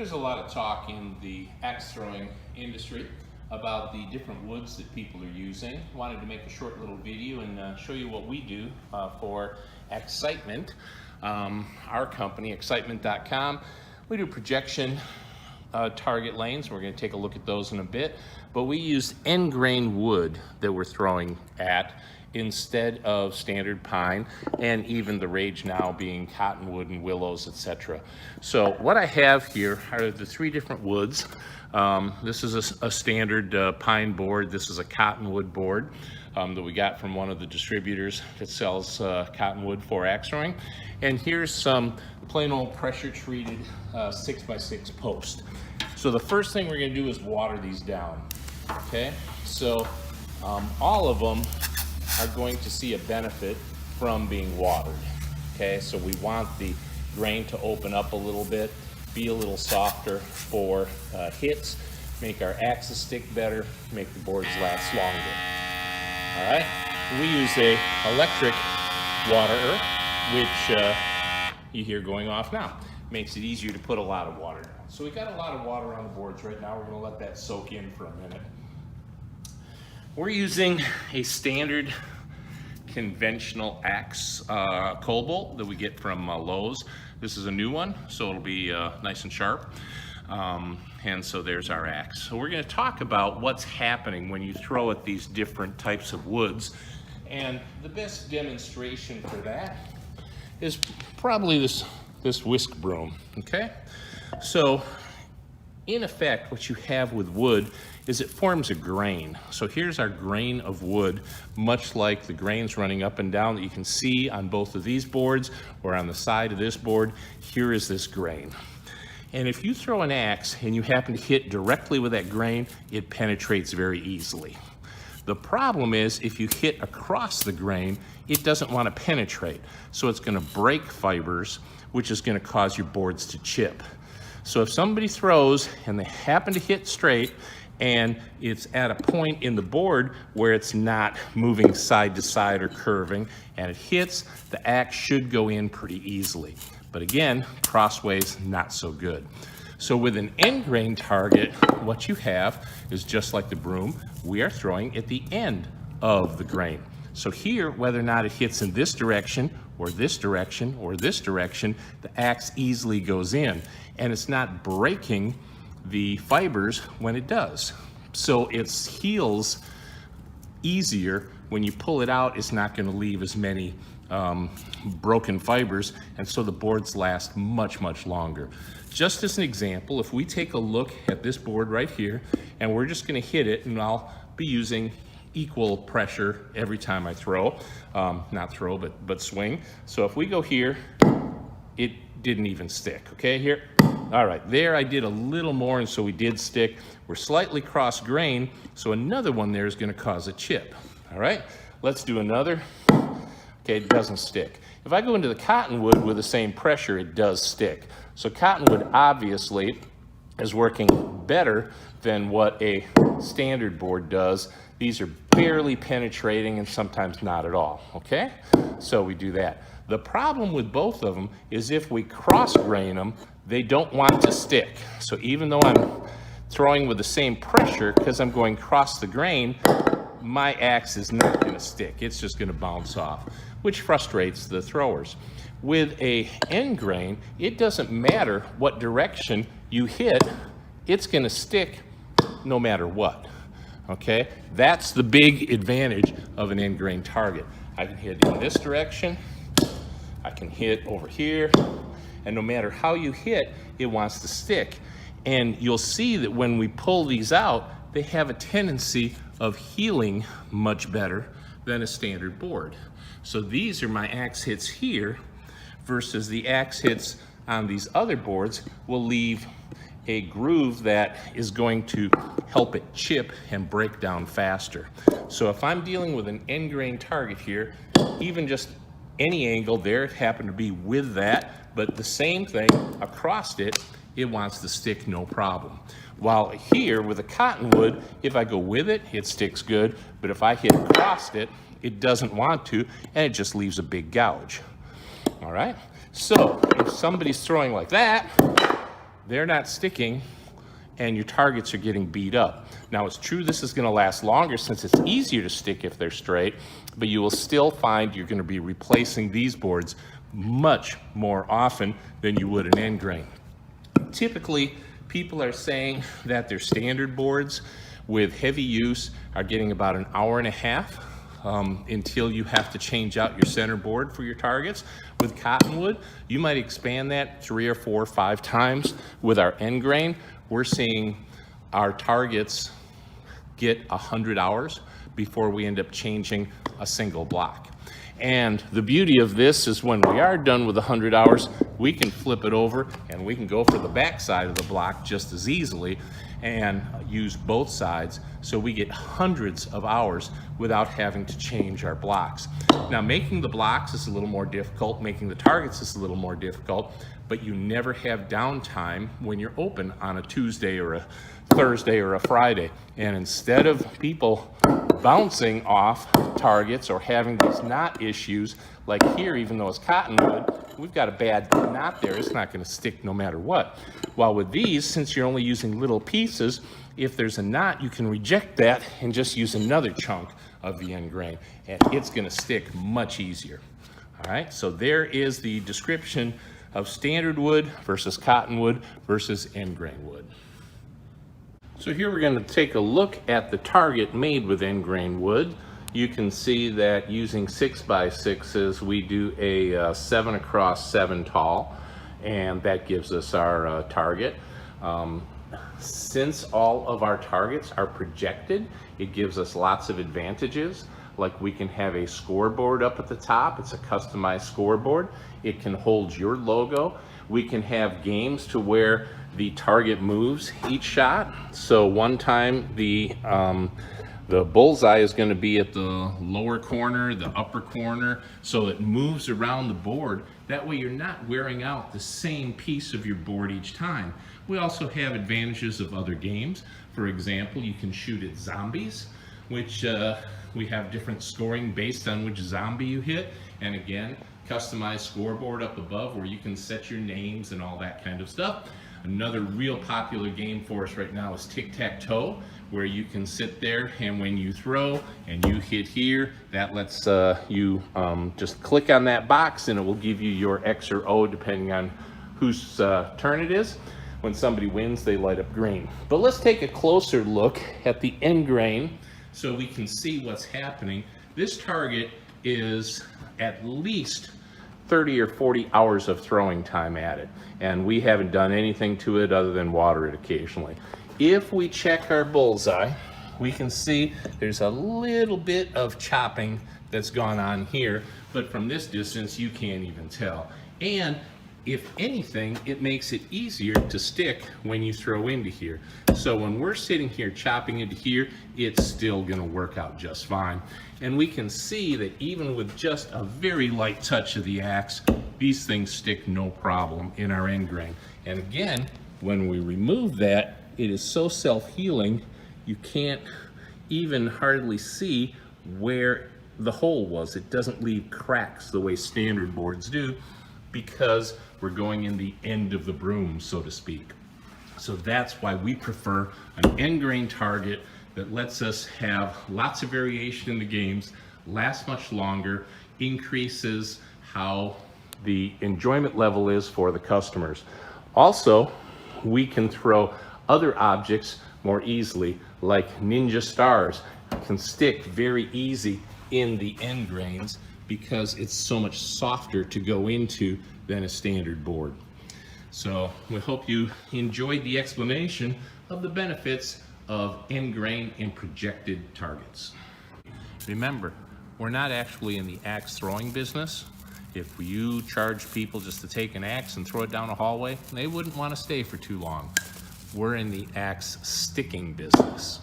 There's a lot of talk in the axe throwing industry about the different woods that people are using. Wanted to make a short little video and show you what we do for Excitement. Our company, Excitement.com, we do projection target lanes. We're going to take a look at those in a bit, but we use end grain wood that we're throwing at instead of standard pine, and even the rage now being cottonwood and willows, etc. So what I have here are the three different woods. This is a standard pine board. This is a cottonwood board that we got from one of the distributors that sells cottonwood for axe throwing. And here's some plain old pressure treated 6x6 post. So the first thing we're going to do is water these down. Okay, so all of them are going to see a benefit from being watered. Okay, so we want the grain to open up a little bit, be a little softer for hits, make our axes stick better, make the boards last longer. All right, we use a electric waterer, which you hear going off now. Makes it easier to put a lot of water down. So we got a lot of water on the boards right now. We're going to let that soak in for a minute. We're using a standard conventional axe coal bolt that we get from Lowe's. This is a new one, so it'll be nice and sharp. And so there's our axe. So we're going to talk about what's happening when you throw at these different types of woods. And the best demonstration for that is probably this whisk broom, okay? So in effect, what you have with wood is it forms a grain. So here's our grain of wood, much like the grains running up and down that you can see on both of these boards or on the side of this board. Here is this grain. And if you throw an axe and you happen to hit directly with that grain, it penetrates very easily. The problem is if you hit across the grain, it doesn't want to penetrate. So it's going to break fibers, which is going to cause your boards to chip. So if somebody throws and they happen to hit straight and it's at a point in the board where it's not moving side to side or curving and it hits, the axe should go in pretty easily. But again, crossways, not so good. So with an end grain target, what you have is just like the broom, we are throwing at the end of the grain. So here, whether or not it hits in this direction or this direction or this direction, the axe easily goes in, and it's not breaking the fibers when it does. So it heals easier. When you pull it out, it's not going to leave as many broken fibers, and so the boards last much, much longer. Just as an example, if we take a look at this board right here, and we're just going to hit it, and I'll be using equal pressure every time I throw, not throw, but swing. So if we go here, it didn't even stick. Okay, here. All right, there I did a little more, and so we did stick. We're slightly cross grain, so another one there is going to cause a chip. All right, let's do another. Okay, it doesn't stick. If I go into the cottonwood with the same pressure, it does stick. So cottonwood obviously is working better than what a standard board does. These are barely penetrating and sometimes not at all, okay? So we do that. The problem with both of them is if we cross grain them, they don't want to stick. So even though I'm throwing with the same pressure, because I'm going across the grain, my axe is not going to stick. It's just going to bounce off, which frustrates the throwers. With a end grain, it doesn't matter what direction you hit, it's going to stick no matter what. Okay, that's the big advantage of an end grain target. I can hit in this direction, I can hit over here, and no matter how you hit, it wants to stick. And you'll see that when we pull these out, they have a tendency of healing much better than a standard board. So these are my axe hits here versus the axe hits on these other boards will leave a groove that is going to help it chip and break down faster. So if I'm dealing with an end grain target here, even just any angle there, it happened to be with that, but the same thing across it, it wants to stick no problem. While here with a cottonwood, if I go with it, it sticks good, but if I hit across it, it doesn't want to, and it just leaves a big gouge. All right, so if somebody's throwing like that, they're not sticking and your targets are getting beat up. Now it's true this is gonna last longer since it's easier to stick if they're straight, but you will still find you're gonna be replacing these boards much more often than you would an end grain. Typically, people are saying that their standard boards with heavy use are getting about an hour and a half until you have to change out your center board for your targets. With cottonwood, you might expand that 3 or 4 or 5 times. With our end grain, we're seeing our targets get 100 hours before we end up changing a single block. And the beauty of this is when we are done with 100 hours, we can flip it over and we can go for the back side of the block just as easily and use both sides, so we get hundreds of hours without having to change our blocks. Now, making the blocks is a little more difficult, making the targets is a little more difficult, but you never have downtime when you're open on a Tuesday or a Thursday or a Friday. And instead of people bouncing off targets or having these knot issues, like here, even though it's cottonwood, we've got a bad knot there, it's not gonna stick no matter what. While with these, since you're only using little pieces, if there's a knot, you can reject that and just use another chunk of the end grain, and it's gonna stick much easier. All right, so there is the description of standard wood versus cottonwood versus end grain wood. So here we're going to take a look at the target made with end grain wood. You can see that using 6x6s, we do a 7 across 7 tall, and that gives us our target. Since all of our targets are projected, it gives us lots of advantages. Like we can have a scoreboard up at the top. It's a customized scoreboard. It can hold your logo. We can have games to where the target moves each shot. So one time the bullseye is going to be at the lower corner, the upper corner, so it moves around the board. That way you're not wearing out the same piece of your board each time. We also have advantages of other games. For example, you can shoot at zombies, which we have different scoring based on which zombie you hit. And again, customized scoreboard up above where you can set your names and all that kind of stuff. Another real popular game for us right now is tic-tac-toe, where you can sit there and when you throw and you hit here, that lets you just click on that box and it will give you your X or O depending on whose turn it is. When somebody wins, they light up green. But let's take a closer look at the end grain so we can see what's happening. This target is at least 30 or 40 hours of throwing time at it, and we haven't done anything to it other than water it occasionally. If we check our bullseye, we can see there's a little bit of chopping that's gone on here, but from this distance you can't even tell. And if anything, it makes it easier to stick when you throw into here. So when we're sitting here chopping into here, it's still gonna work out just fine. And we can see that even with just a very light touch of the axe, these things stick no problem in our end grain. And again, when we remove that, it is so self-healing, you can't even hardly see where the hole was. It doesn't leave cracks the way standard boards do, because we're going in the end of the broom, so to speak. So that's why we prefer an end grain target that lets us have lots of variation in the games, lasts much longer, increases how the enjoyment level is for the customers. Also, we can throw other objects more easily, like ninja stars can stick very easy in the end grains because it's so much softer to go into than a standard board. So we hope you enjoyed the explanation of the benefits of end grain and projected targets. Remember, we're not actually in the axe throwing business. If you charge people just to take an axe and throw it down a hallway, they wouldn't want to stay for too long. We're in the axe sticking business.